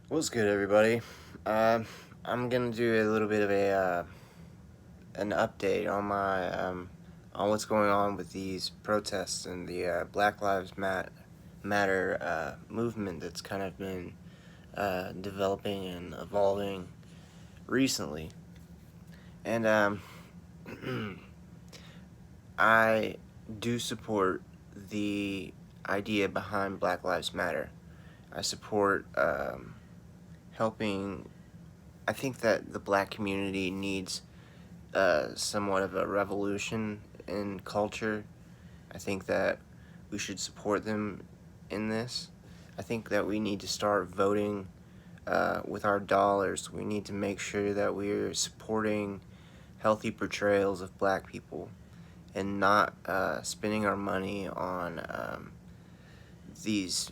What's good, everybody? I'm gonna do a little bit of an update on my on what's going on with these protests and the Black Lives Matter movement that's kind of been developing and evolving recently. And I do support the idea behind Black Lives Matter. I support helping. I think that the black community needs somewhat of a revolution in culture. I think that we should support them in this. I think that we need to start voting with our dollars. We need to make sure that we're supporting healthy portrayals of black people and not spending our money on these,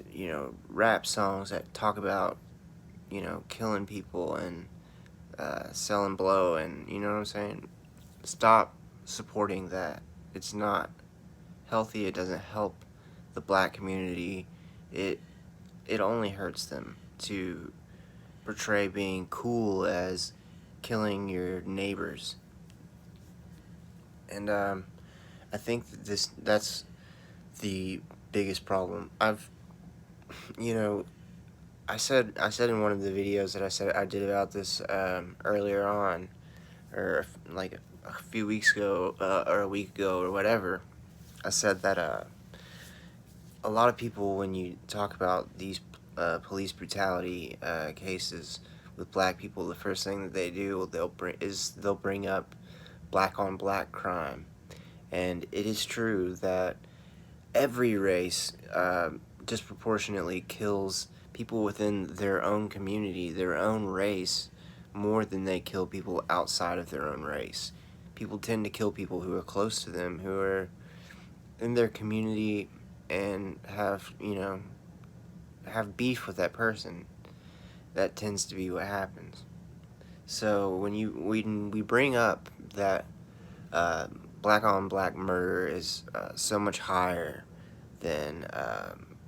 rap songs that talk about, killing people and selling blow, and you know what I'm saying? Stop supporting that. It's not healthy. It doesn't help the black community. It it only hurts them to portray being cool as killing your neighbors. And I think that's the biggest problem. You know, I said in one of the videos that I did about this earlier on, or like a few weeks ago, or a week ago, or whatever. I said that a lot of people, when you talk about these police brutality cases with black people, the first thing that they do they'll bring up black on black crime, and it is true that every race disproportionately kills people within their own community, their own race, more than they kill people outside of their own race. People tend to kill people who are close to them, who are in their community, and have beef with that person. That tends to be what happens. So when we bring up that uh, black on black murder is so much higher than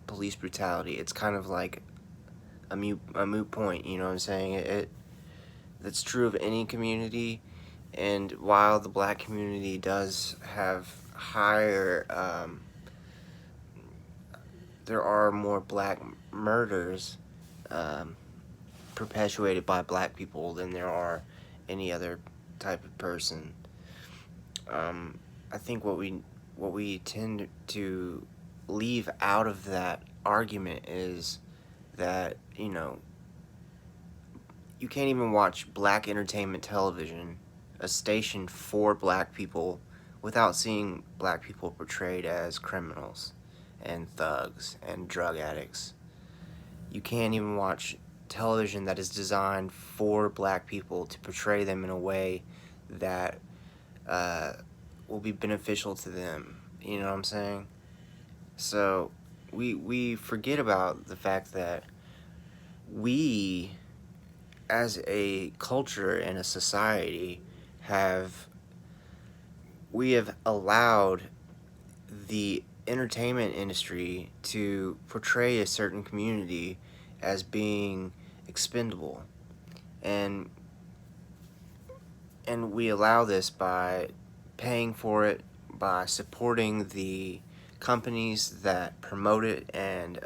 police brutality, it's kind of like a moot point. You know what I'm saying? That's true of any community, and while the black community does have higher, there are more black murders um, perpetuated by black people than there are any other type of person. Um, I think what we tend to leave out of that argument is that you can't even watch black entertainment television, a station for black people, without seeing black people portrayed as criminals and thugs and drug addicts. You can't even watch television that is designed for black people to portray them in a way that uh, will be beneficial to them. You know what I'm saying? So we forget about the fact that we, as a culture and a society, have we have allowed the entertainment industry to portray a certain community as being expendable, and we allow this by paying for it, by supporting the companies that promote it and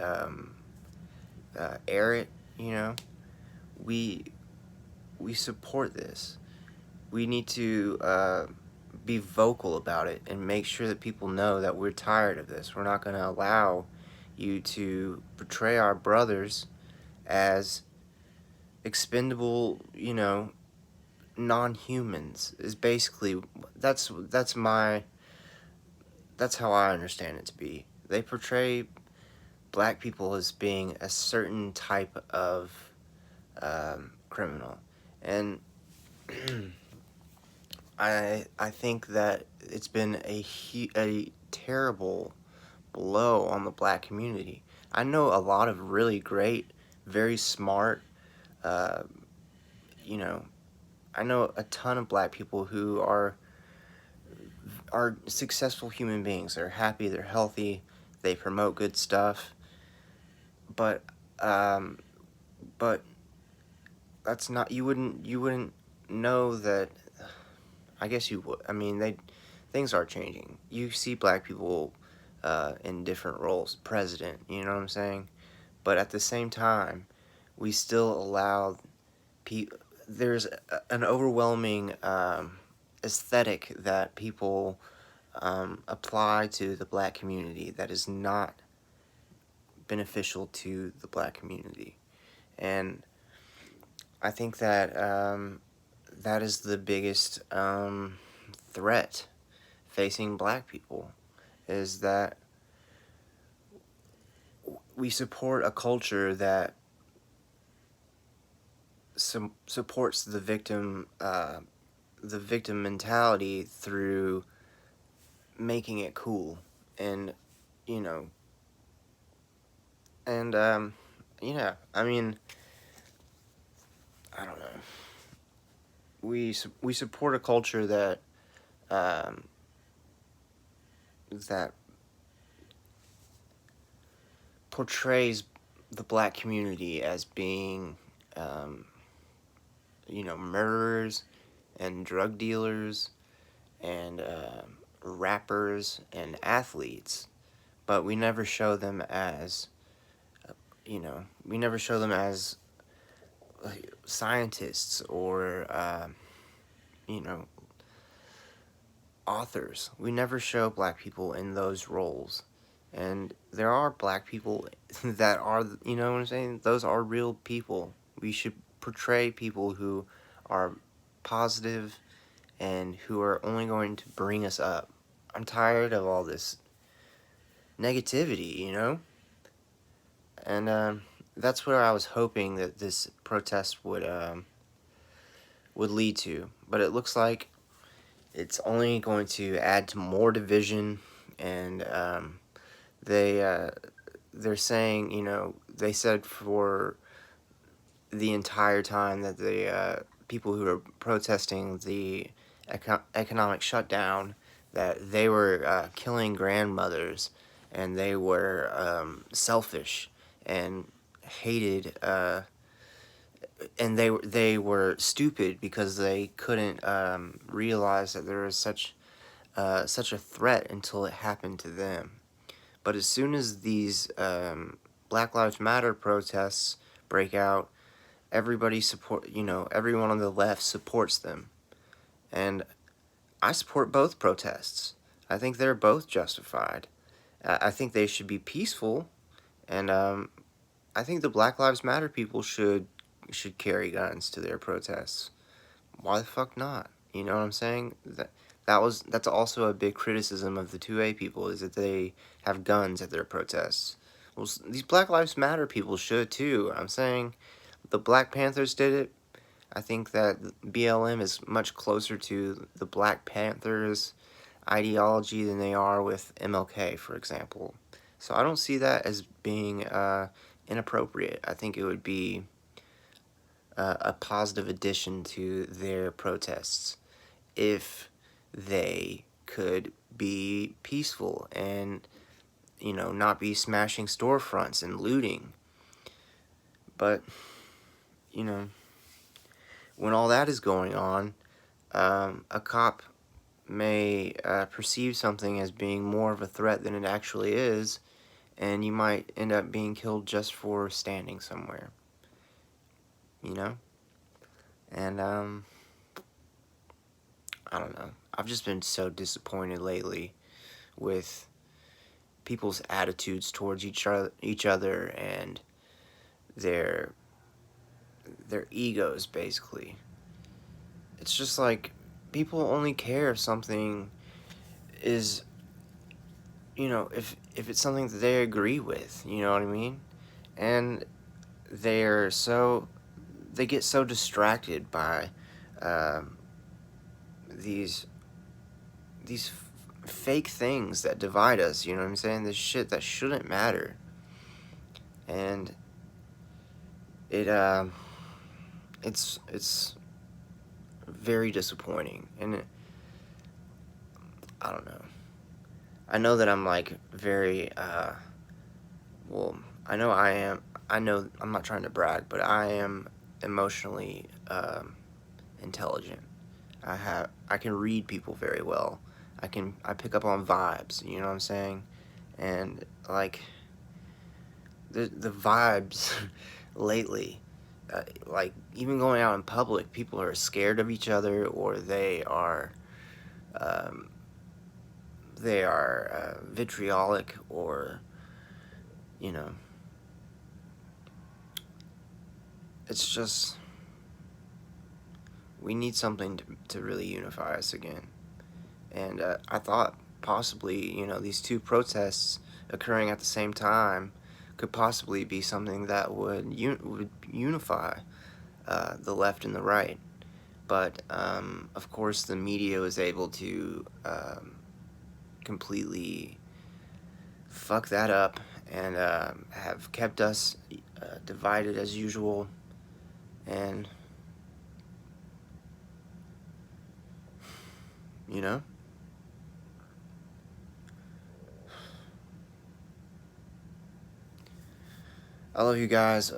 air it. You know, we we support this. We need to be vocal about it and make sure that people know that we're tired of this. We're not going to allow you to portray our brothers as expendable, non-humans. Is basically that's that's how I understand it to be. They portray black people as being a certain type of criminal, and I think that it's been a terrible blow on the black community. I know a lot of really great, very smart, uh, you know, I know a ton of black people who are successful human beings. They're happy, they're healthy, they promote good stuff, but um, but that's not, you wouldn't know that. I guess you would. I mean, things are changing. You see black people in different roles, president, you know what I'm saying? But at the same time, we still allow people, there's an overwhelming aesthetic that people apply to the black community that is not beneficial to the black community. And I think that that is the biggest threat facing black people, is that we support a culture that supports the victim mentality through making it cool, and you know, and yeah, I mean, I don't know. We support a culture that um, that portrays the black community as being, um, murderers and drug dealers and rappers and athletes, but we never show them as, we never show them as scientists or, you know, authors. We never show black people in those roles. And there are black people that are, you know what I'm saying? Those are real people. We should portray people who are positive and who are only going to bring us up. I'm tired of all this negativity, you know? And that's where I was hoping that this protest would lead to. But it looks like it's only going to add to more division, and they they're saying, they said for the entire time that the people who are protesting the economic shutdown, that they were killing grandmothers, and they were selfish and hated, and they were stupid because they couldn't realize that there was such a threat until it happened to them. But as soon as these Black Lives Matter protests break out, everyone on the left supports them. And I support both protests. I think they're both justified. I think they should be peaceful, and I think the Black Lives Matter people should carry guns to their protests. Why the fuck not? You know what I'm saying? That's also a big criticism of the 2A people, is that they have guns at their protests. Well, these Black Lives Matter people should too. I'm saying the Black Panthers did it. I think that BLM is much closer to the Black Panthers ideology than they are with MLK, for example. So I don't see that as being inappropriate. I think it would be a positive addition to their protests if they could be peaceful and, not be smashing storefronts and looting. But, you know, when all that is going on, a cop may perceive something as being more of a threat than it actually is, and you might end up being killed just for standing somewhere, you know? And, I don't know. I've just been so disappointed lately with people's attitudes towards each other and their egos, basically. It's just like people only care if something is, if it's something that they agree with, you know what I mean? And they get so distracted by um, these fake things that divide us, you know what I'm saying? This shit that shouldn't matter. And it's very disappointing. And I don't know. I know that I'm like very well, I know I'm not trying to brag, but I am emotionally intelligent. I can read people very well. I pick up on vibes, you know what I'm saying? And like the vibes lately, like even going out in public, people are scared of each other, or um, they are vitriolic, or you know, it's just we need something to really unify us again. And I thought possibly, these two protests occurring at the same time could possibly be something that would unify the left and the right. But of course, the media was able to completely fuck that up and have kept us divided as usual. And you know. I love you guys.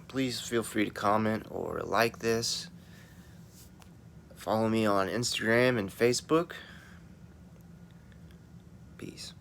Please feel free to comment or like this. Follow me on Instagram and Facebook. Peace.